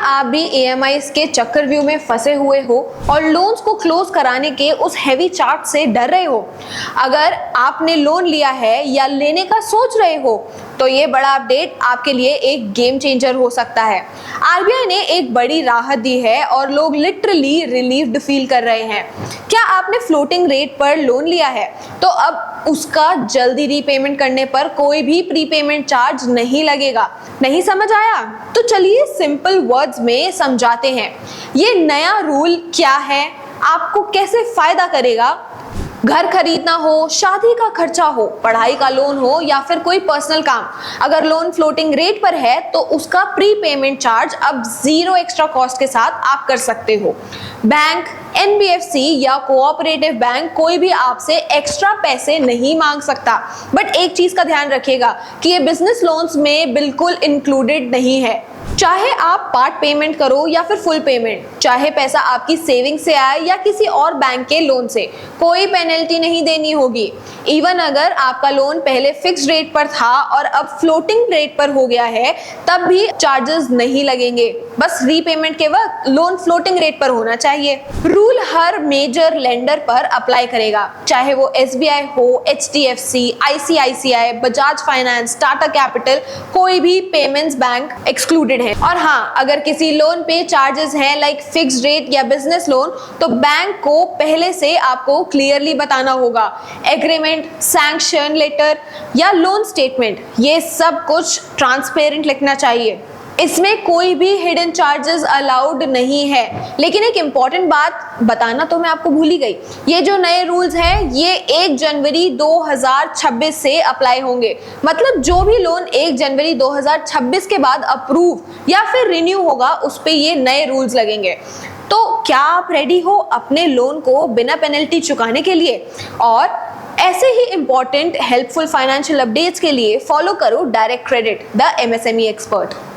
आप भी ईएमआईज के चक्रव्यूह में फंसे हुए हो और लोन्स को क्लोज कराने के उस हैवी चार्ट से डर रहे हो, अगर आपने लोन लिया है या लेने का सोच रहे हो, तो ये बड़ा अपडेट आपके लिए एक गेम चेंजर हो सकता है। आरबीआई ने एक बड़ी राहत दी है और लोग लिटरली रिलीव्ड फील कर रहे हैं। क्या आपने फ्लोटिंग रेट पर लोन लिया है तो अब उसका जल्दी रीपेमेंट करने पर कोई भी प्रीपेमेंट चार्ज नहीं लगेगा। नहीं समझ आया? तो चलिए सिंपल वर्ड्स में समझाते हैं। ये नया रूल क्या है, आपको कैसे फायदा करेगा। घर खरीदना हो, शादी का खर्चा हो, पढ़ाई का लोन हो या फिर कोई पर्सनल काम, अगर लोन फ्लोटिंग रेट पर है तो उसका प्री पेमेंट चार्ज अब 0 एक्स्ट्रा कॉस्ट के साथ आप कर सकते हो। बैंक, एनबीएफसी या कोऑपरेटिव बैंक कोई भी आपसे एक्स्ट्रा पैसे नहीं मांग सकता। बट एक चीज का ध्यान रखिएगा कि ये बिजनेस लोन्स में बिल्कुल इंक्लूडेड नहीं है। चाहे आप पार्ट पेमेंट करो या फिर फुल पेमेंट, चाहे पैसा आपकी सेविंग से आए या किसी और बैंक के लोन से, कोई पेनल्टी नहीं देनी होगी। इवन अगर आपका लोन पहले फिक्स्ड रेट पर था और अब फ्लोटिंग रेट पर हो गया है, तब भी चार्जेस नहीं लगेंगे। बस रीपेमेंट के वक्त लोन फ्लोटिंग रेट पर होना चाहिए। रूल हर मेजर लेंडर पर अप्लाई करेगा, चाहे वो एसबीआई हो, HDFC, ICICI, Bajaj finance, Tata capital, कोई भी पेमेंट्स बैंक एक्सक्लूडेड है। और हाँ, अगर किसी लोन पे चार्जेस हैं लाइक फिक्स्ड रेट या बिजनेस लोन, तो बैंक को पहले से आपको क्लियरली बताना होगा। एग्रीमेंट, सैंक्शन लेटर या लोन स्टेटमेंट, ये सब कुछ ट्रांसपेरेंट लिखना चाहिए। इसमें कोई भी हिडन चार्जेस अलाउड नहीं है। लेकिन एक इंपॉर्टेंट बात बताना तो मैं आपको भूल ही गई, ये जो नए रूल्स हैं ये 1 जनवरी 2026 से अप्लाई होंगे। मतलब जो भी लोन 1 जनवरी 2026 के बाद अप्रूव या फिर रिन्यू होगा, उस पे ये नए रूल्स लगेंगे। तो क्या आप रेडी हो अपने लोन को बिना पेनल्टी चुकाने के लिए? और ऐसे ही इंपॉर्टेंट हेल्पफुल फाइनेंशियल अपडेट्स के लिए फॉलो करो direct credit, the MSME expert.